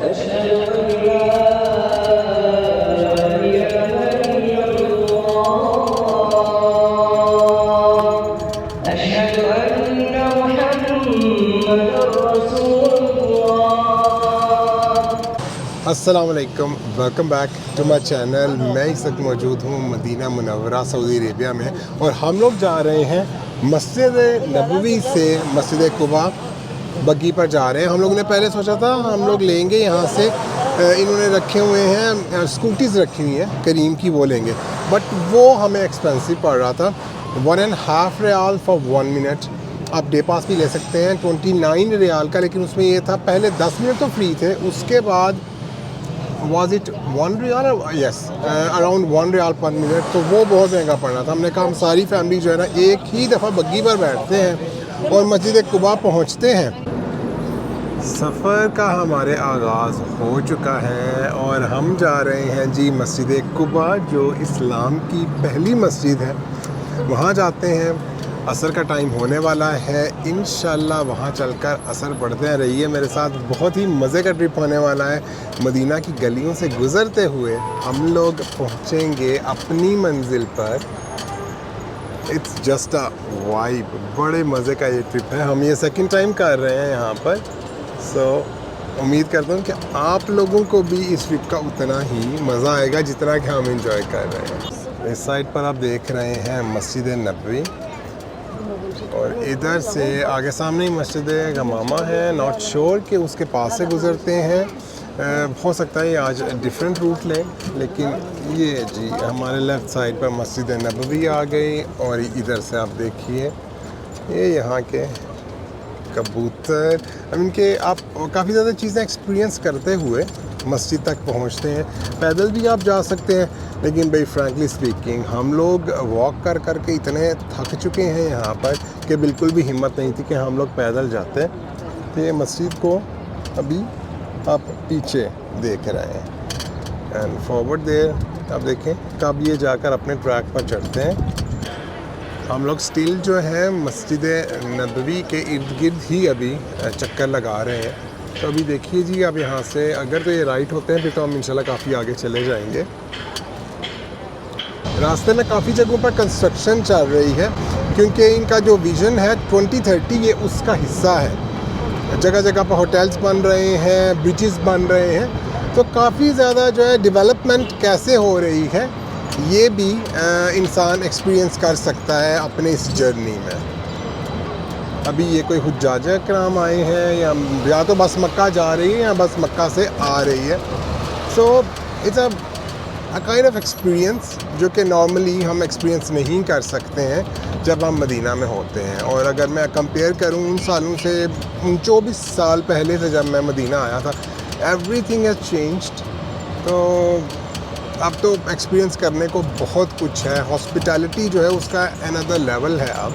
अस्सलाम वालेकुम, welcome back to my channel. मैं इस वक्त मौजूद हूँ मदीना मुनव्वरा सऊदी अरेबिया में, और हम लोग जा रहे हैं मस्जिद नबवी से मस्जिद कुबा बग्गी पर जा रहे हैं। हम लोगों ने पहले सोचा था हम लोग लेंगे यहाँ से, इन्होंने रखे हुए हैं स्कूटीज़ रखी हुई हैं करीम की, वो लेंगे, बट वो हमें एक्सपेंसिव पड़ रहा था। 1.5 रियाल फॉर 1 मिनट। आप डे पास भी ले सकते हैं 29 रियाल का, लेकिन उसमें ये था पहले 10 मिनट तो फ्री थे, उसके बाद was it 1 riyal, yes around 1 riyal पर मिनट, तो वो बहुत महंगा पड़ रहा था। हमने कहा हम सारी फैमिली जो है ना एक ही दफ़ा बग्गी पर बैठते हैं और मस्जिद कुबा पहुंचते हैं। सफ़र का हमारे आगाज़ हो चुका है और हम जा रहे हैं जी मस्जिद कुबा, जो इस्लाम की पहली मस्जिद है। वहाँ जाते हैं, असर का टाइम होने वाला है, इंशाल्लाह वहाँ चलकर असर पढ़ते हैं। रहिए मेरे साथ, बहुत ही मज़े का ट्रिप होने वाला है। मदीना की गलियों से गुज़रते हुए हम लोग पहुँचेंगे अपनी मंजिल पर। इट्स जस्ट अ वाइब, बड़े मज़े का ये ट्रिप है। हम ये सेकंड टाइम कर रहे हैं यहाँ पर, सो उम्मीद करता हूँ कि आप लोगों को भी इस ट्रिप का उतना ही मज़ा आएगा जितना कि हम इंजॉय कर रहे हैं। इस साइड पर आप देख रहे हैं मस्जिद नबवी, और इधर से आगे सामने ही मस्जिद गमामा है। नॉट श्योर कि उसके पास से गुज़रते हैं, हो सकता है आज डिफरेंट रूट लें, लेकिन ये जी हमारे लेफ़्ट साइड पर मस्जिद नबवी आ गई। और इधर से आप देखिए ये यहाँ के कबूतर, इनके आप काफ़ी ज़्यादा चीज़ें एक्सपीरियंस करते हुए मस्जिद तक पहुँचते हैं। पैदल भी आप जा सकते हैं, लेकिन भाई फ्रैंकली स्पीकिंग हम लोग वॉक कर कर के इतने थक चुके हैं यहाँ पर कि बिल्कुल भी हिम्मत नहीं थी कि हम लोग पैदल जाते। तो ये मस्जिद को अभी आप पीछे देख रहे हैं, एंड फॉरवर्ड देयर आप देखें कब ये जाकर अपने ट्रैक पर चढ़ते हैं। हम लोग स्टिल जो है मस्जिद नबवी के इर्द गिर्द ही अभी चक्कर लगा रहे हैं। तो अभी देखिए जी, आप यहाँ से अगर तो ये राइट होते हैं फिर तो हम इंशाल्लाह काफ़ी आगे चले जाएंगे। रास्ते में काफ़ी जगहों पर कंस्ट्रक्शन चल रही है, क्योंकि इनका जो विज़न है 2030 ये उसका हिस्सा है। जगह जगह पर होटल्स बन रहे हैं, ब्रिजेस बन रहे हैं, तो काफ़ी ज़्यादा जो है डेवलपमेंट कैसे हो रही है ये भी इंसान एक्सपीरियंस कर सकता है अपने इस जर्नी में। अभी ये कोई हुज्जाज किराम आए हैं या तो बस मक्का जा रही है या बस मक्का से आ रही है। So it's a kind of experience जो कि नॉर्मली हम एक्सपीरियंस नहीं कर सकते हैं जब हम मदीना में होते हैं। और अगर मैं कंपेयर करूं उन सालों से, 24 साल पहले से जब मैं मदीना आया था, एवरीथिंग हैज़ चेंज्ड। तो अब तो एक्सपीरियंस करने को बहुत कुछ है। हॉस्पिटैलिटी जो है उसका अनदर लेवल है अब।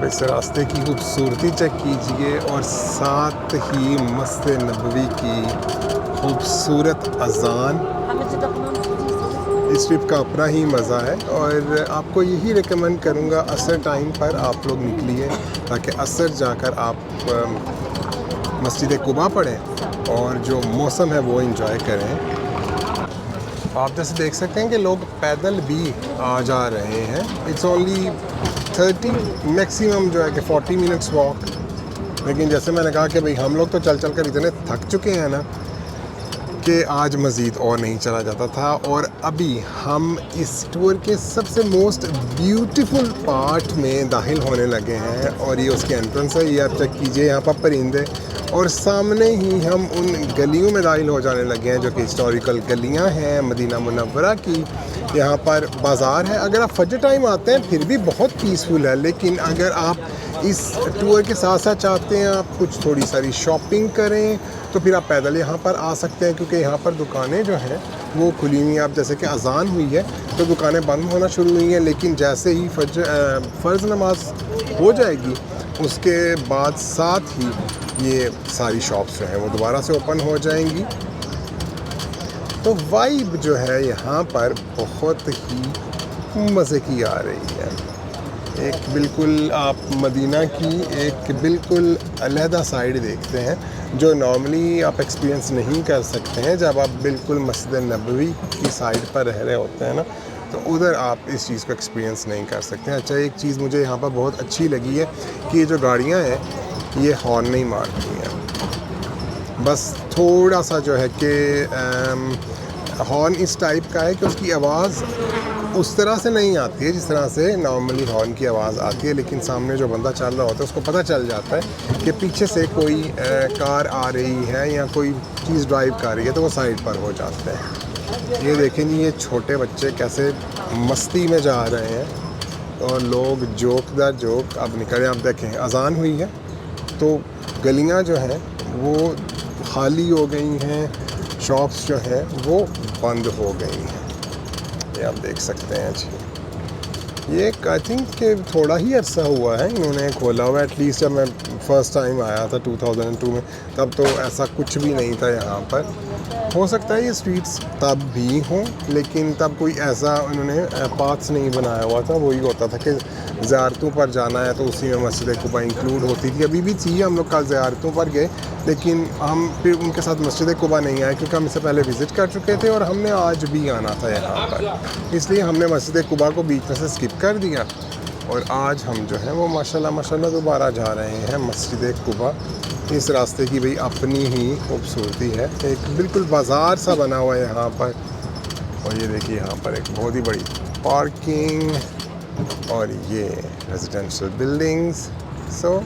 इस रास्ते की खूबसूरती चेक कीजिए और साथ ही मस्जिद नबवी की खूबसूरत अजान। इस ट्रिप का अपना ही मज़ा है, और आपको यही रिकमेंड करूँगा असर टाइम पर आप लोग निकलिए, ताकि असर जाकर आप मस्जिद कुबा पढ़ें और जो मौसम है वो इंजॉय करें। आप जैसे देख सकते हैं कि लोग पैदल भी आ जा रहे हैं। इट्स ओनली 30 मैक्सिमम जो है कि 40 मिनट्स वॉक। लेकिन जैसे मैंने कहा कि भाई हम लोग तो चल चल कर इतने थक चुके हैं ना कि आज मज़ीद और नहीं चला जाता था। और अभी हम इस टूर के सबसे मोस्ट ब्यूटीफुल पार्ट में दाखिल होने लगे हैं, और ये उसके एंट्रेंस है। ये आप चेक कीजिए, यहाँ पर परिंदे, और सामने ही हम उन गलियों में दाखिल हो जाने लगे हैं जो कि हिस्टोरिकल गलियां हैं मदीना मुनव्वरा की। यहाँ पर बाज़ार है। अगर आप फजर टाइम आते हैं फिर भी बहुत पीसफुल है, लेकिन अगर आप इस टूर के साथ साथ चाहते हैं आप कुछ थोड़ी सारी शॉपिंग करें तो फिर आप पैदल यहाँ पर आ सकते हैं, क्योंकि यहाँ पर दुकानें जो हैं वो खुली हुई हैं। अब जैसे कि अजान हुई है तो दुकानें बंद होना शुरू हुई हैं, लेकिन जैसे ही फ़र्ज़ नमाज हो जाएगी उसके बाद साथ ही ये सारी शॉप्स जो हैं वो दोबारा से ओपन हो जाएंगी। तो वाइब जो है यहाँ पर बहुत ही मज़े की आ रही है। एक बिल्कुल आप मदीना की एक बिल्कुल अलहदा साइड देखते हैं जो नॉर्मली आप एक्सपीरियंस नहीं कर सकते हैं जब आप बिल्कुल मस्जिद नबवी की साइड पर रह रहे होते हैं ना, तो उधर आप इस चीज़ को एक्सपीरियंस नहीं कर सकते हैं। अच्छा, एक चीज़ मुझे यहाँ पर बहुत अच्छी लगी है कि ये जो गाड़ियाँ हैं ये हॉर्न नहीं मारती हैं, बस थोड़ा सा जो है कि हॉर्न इस टाइप का है कि उसकी आवाज़ उस तरह से नहीं आती है जिस तरह से नॉर्मली हॉर्न की आवाज़ आती है, लेकिन सामने जो बंदा चल रहा होता है उसको पता चल जाता है कि पीछे से कोई कार आ रही है या कोई चीज़ ड्राइव कर रही है, तो वो साइड पर हो जाते हैं। ये देखें जी, ये छोटे बच्चे कैसे मस्ती में जा रहे हैं और लोग जोक दर जोक अब निकले। आप देखें अजान हुई है तो गलियाँ जो हैं वो खाली हो गई हैं, शॉप्स जो हैं वो बंद हो गई हैं। ये आप देख सकते हैं जी। ये आई थिंक कि थोड़ा ही अरसा हुआ है इन्होंने खोला हुआ। एटलीस्ट जब मैं फ़र्स्ट टाइम आया था 2002 में तब तो ऐसा कुछ भी नहीं था यहाँ पर। हो सकता है ये स्ट्रीट्स तब भी हों, लेकिन तब कोई ऐसा उन्होंने पाथ्स नहीं बनाया हुआ था। वही होता था कि ज़ियारतों पर जाना है तो उसी में मस्जिद कुबा इंक्लूड होती थी। अभी भी थी, हम लोग कल ज़ियारतों पर गए लेकिन हम फिर उनके साथ मस्जिद कुबा नहीं आए क्योंकि हम इससे पहले विज़िट कर चुके थे और हमने आज भी आना था यहाँ पर, इसलिए हमने मस्जिद कुबा को बीच में से स्किप कर दिया और आज हम जो है वो माशाल्लाह दोबारा जा रहे हैं मस्जिद कुबा। इस रास्ते की भाई अपनी ही खूबसूरती है। एक बिल्कुल बाज़ार सा बना हुआ है यहाँ पर और ये देखिए यहाँ पर एक बहुत ही बड़ी पार्किंग और ये residential buildings. So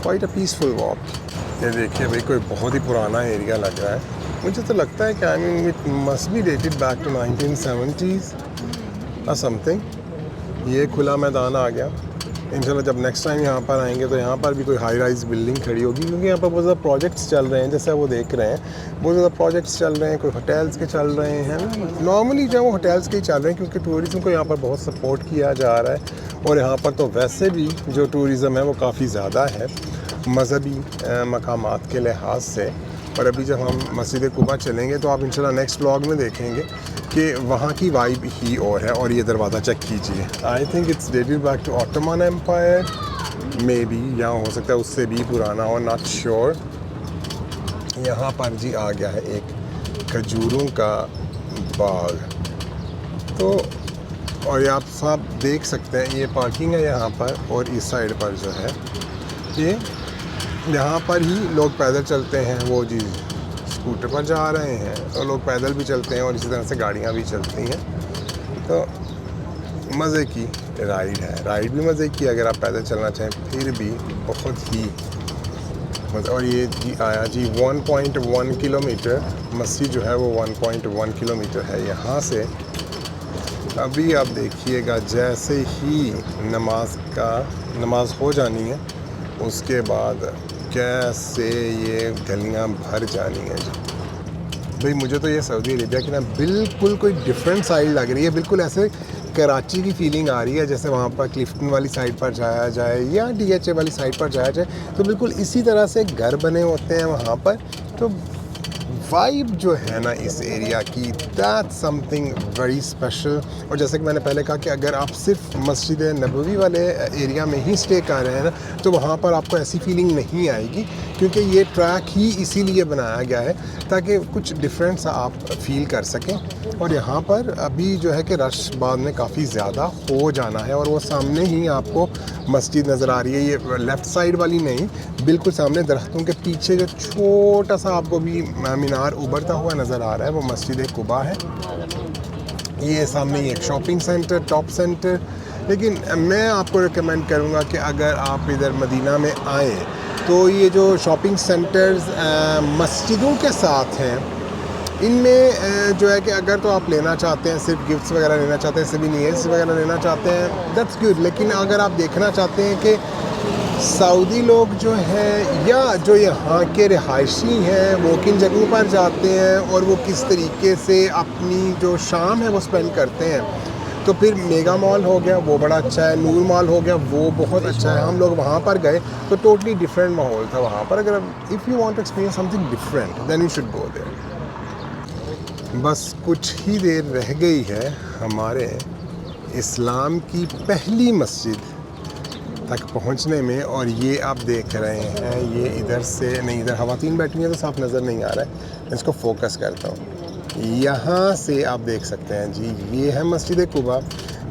quite a peaceful walk. ये देखिए भाई कोई बहुत ही पुराना एरिया लग रहा है। मुझे तो लगता है कि I mean it must be dated back to 1970s और समथिंग। ये खुला मैदान आ गया। इंशाल्लाह जब नेक्स्ट टाइम यहाँ पर आएंगे तो यहाँ पर भी कोई हाई राइज बिल्डिंग खड़ी होगी, क्योंकि यहाँ पर बहुत ज़्यादा प्रोजेक्ट्स चल रहे हैं। जैसे वो देख रहे हैं बहुत ज़्यादा प्रोजेक्ट्स चल रहे हैं, कोई होटल्स के चल रहे हैं। नॉर्मली जो वो होटल्स के ही चल रहे हैं क्योंकि टूरिज़म को यहाँ पर बहुत सपोर्ट किया जा रहा है और यहाँ पर तो वैसे भी जो टूरिज़म है वो काफ़ी ज़्यादा है मज़हबी मकामात के लिहाज से। और अभी जब हम मस्जिद कुबा चलेंगे तो आप इंशाल्लाह नेक्स्ट व्लॉग में देखेंगे कि वहाँ की वाइब ही और है। और ये दरवाज़ा चेक कीजिए, I think it's dated back to Ottoman empire maybe, या हो सकता है उससे भी पुराना हो, नॉट श्योर। यहाँ पर जी आ गया है एक खजूरों का बाग। तो और ये आप सब देख सकते हैं ये पार्किंग है यहाँ पर, और इस साइड पर जो है ये यहाँ पर ही लोग पैदल चलते हैं, वो जी स्कूटर पर जा रहे हैं और लोग पैदल भी चलते हैं और इसी तरह से गाड़ियाँ भी चलती हैं। तो मज़े की राइड है, राइड भी मज़े की अगर आप पैदल चलना चाहें फिर भी बहुत ही मज़ा। और ये जी आया जी 1.1 किलोमीटर, मस्जिद जो है वो 1.1 किलोमीटर है यहाँ से। अभी आप देखिएगा जैसे ही नमाज हो जानी है उसके बाद कैसे ये गलियां भर जानी है जी। भाई मुझे तो ये सऊदी अरेबिया की ना बिल्कुल कोई डिफरेंट साइड लग रही है। बिल्कुल ऐसे कराची की फीलिंग आ रही है, जैसे वहाँ पर क्लिफ्टन वाली साइड पर जाया जाए या DHA वाली साइड पर जाया जाए तो बिल्कुल इसी तरह से घर बने होते हैं वहाँ पर। तो वाइब जो है ना इस एरिया की, दैट समथिंग वेरी स्पेशल। और जैसे कि मैंने पहले कहा कि अगर आप सिर्फ मस्जिद नबवी वाले एरिया में ही स्टे कर रहे हैं ना तो वहाँ पर आपको ऐसी फीलिंग नहीं आएगी, क्योंकि ये ट्रैक ही इसीलिए बनाया गया है ताकि कुछ डिफरेंट सा आप फील कर सकें। और यहाँ पर अभी जो है कि रश बाद में काफ़ी ज़्यादा हो जाना है और वो सामने ही आपको मस्जिद नज़र आ रही है। ये लेफ़्ट साइड वाली नहीं, बिल्कुल सामने दरख्तों के पीछे जो छोटा सा आपको भी मीनार उभरता हुआ नज़र आ रहा है वो मस्जिद कुबा है। ये सामने ही एक शॉपिंग सेंटर, टॉप सेंटर। लेकिन मैं आपको रिकमेंड करूँगा कि अगर आप इधर मदीना में आएँ तो ये जो शॉपिंग सेंटर्स मस्जिदों के साथ हैं इनमें जो है कि अगर तो आप लेना चाहते हैं, सिर्फ गिफ्ट्स वगैरह लेना चाहते हैं, सिविनियर्स वगैरह लेना चाहते हैं, दैट्स गुड। लेकिन अगर आप देखना चाहते हैं कि सऊदी लोग जो हैं या जो यहाँ के रिहायशी हैं वो किन जगहों पर जाते हैं और वो किस तरीके से अपनी जो शाम है वो स्पेंड करते हैं, तो फिर मेगा मॉल हो गया, वो बड़ा अच्छा है। नूर मॉल हो गया, वो बहुत अच्छा है। हम लोग वहाँ पर गए तो टोटली डिफरेंट माहौल था वहाँ पर। अगर if you want to experience something different then you should go there. बस कुछ ही देर रह गई है हमारे इस्लाम की पहली मस्जिद तक पहुंचने में, और ये आप देख रहे हैं, ये इधर से नहीं, इधर खवातीन बैठी हैं तो साफ नज़र नहीं आ रहा है, इसको फोकस करता हूँ। यहाँ से आप देख सकते हैं जी, ये है मस्जिद कुबा।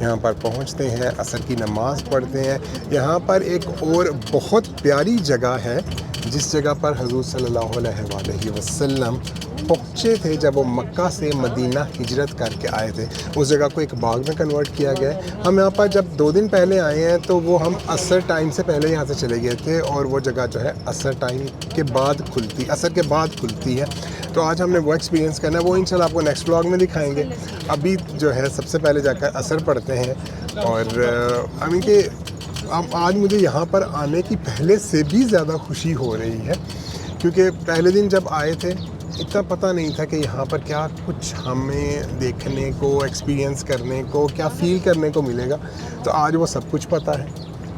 यहाँ पर पहुँचते हैं, असर की नमाज़ पढ़ते हैं। यहाँ पर एक और बहुत प्यारी जगह है जिस जगह पर हुज़ूर सल्लल्लाहु अलैहि वसल्लम पहुँचे थे जब वो मक्का से मदीना हिजरत करके आए थे। उस जगह को एक बाग में कन्वर्ट किया गया है। हम यहाँ पर जब 2 दिन पहले आए हैं तो वो हम असर टाइम से पहले यहाँ से चले गए थे, और वो जगह जो है असर टाइम के बाद खुलती, असर के बाद खुलती है। तो आज हमने वो एक्सपीरियंस करना है, वो इंशाल्लाह आपको नेक्स्ट व्लॉग में दिखाएंगे। अभी जो है सबसे पहले जाकर असर पढ़ते हैं। और आई मीन कि आज मुझे यहाँ पर आने की पहले से भी ज़्यादा खुशी हो रही है, क्योंकि पहले दिन जब आए थे इतना पता नहीं था कि यहाँ पर क्या कुछ हमें देखने को, एक्सपीरियंस करने को, क्या फ़ील करने को मिलेगा। तो आज वो सब कुछ पता है।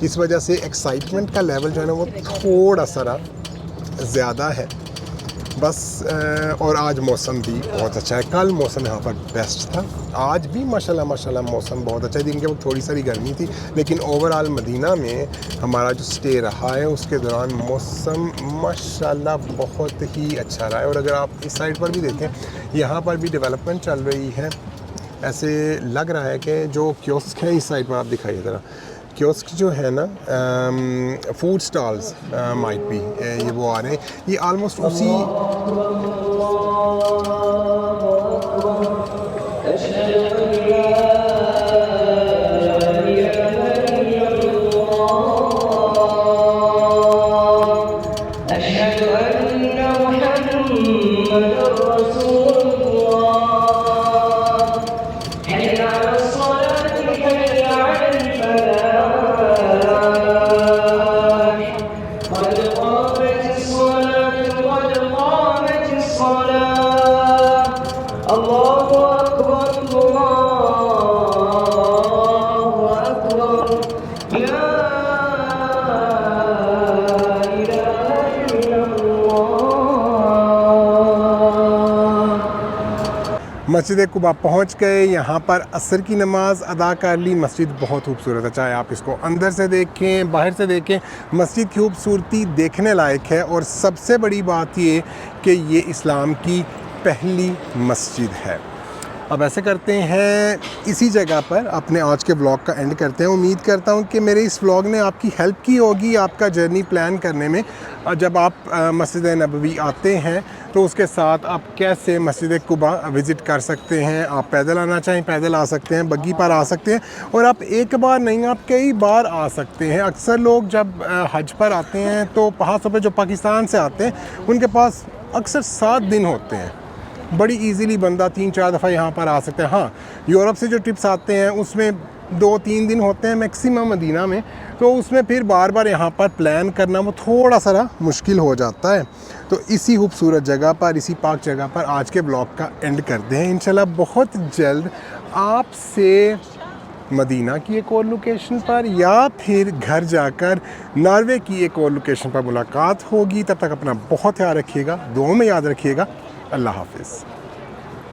इस वजह से एक्साइटमेंट का लेवल जो है ना वो थोड़ा सा ज़्यादा है बस। और आज मौसम भी बहुत अच्छा है। कल मौसम यहाँ पर बेस्ट था, आज भी माशाल्लाह मौसम बहुत अच्छा है। दिन के वक्त थोड़ी सारी गर्मी थी, लेकिन ओवरऑल मदीना में हमारा जो स्टे रहा है उसके दौरान मौसम माशाल्लाह बहुत ही अच्छा रहा है। और अगर आप इस साइड पर भी देखें, यहाँ पर भी डेवलपमेंट चल रही है। ऐसे लग रहा है कि जो कियोस्क है इस साइड पर, आप दिखाइए ज़रा, कियोस्क जो है ना, फूड स्टॉल्स माइट भी ये वो आ रहे हैं, ये आलमोस्ट उसी मस्जिद कुबा पहुँच गए। यहाँ पर असर की नमाज़ अदा कर ली। मस्जिद बहुत खूबसूरत है, चाहे आप इसको अंदर से देखें, बाहर से देखें, मस्जिद की खूबसूरती देखने लायक है। और सबसे बड़ी बात ये कि ये इस्लाम की पहली मस्जिद है। अब ऐसे करते हैं, इसी जगह पर अपने आज के व्लॉग का एंड करते हैं। उम्मीद करता हूँ कि मेरे इस व्लॉग ने आपकी हेल्प की होगी आपका जर्नी प्लान करने में। जब आप मस्जिद नबवी आते हैं तो उसके साथ आप कैसे मस्जिद कुबा विज़िट कर सकते हैं। आप पैदल आना चाहें पैदल आ सकते हैं, बग्गी पर आ सकते हैं, और आप एक बार नहीं आप कई बार आ सकते हैं। अक्सर लोग जब हज पर आते हैं तो ख़ास पे जो पाकिस्तान से आते हैं उनके पास अक्सर 7 दिन होते हैं। बड़ी इजीली बंदा 3-4 दफ़ा यहाँ पर आ सकते हैं। हाँ, यूरोप से जो ट्रिप्स आते हैं उसमें 2-3 दिन होते हैं मैक्सिमम मदीना में, तो उसमें फिर बार बार यहाँ पर प्लान करना वो थोड़ा सा मुश्किल हो जाता है। तो इसी खूबसूरत जगह पर, इसी पाक जगह पर आज के ब्लॉग का एंड करते हैं। इंशाल्लाह बहुत जल्द आपसे मदीना की एक और लोकेशन पर या फिर घर जाकर नॉर्वे की एक और लोकेशन पर मुलाकात होगी। तब तक अपना बहुत ख्याल रखिएगा, दुआओं में याद रखिएगा। अल्लाह हाफ़िज़।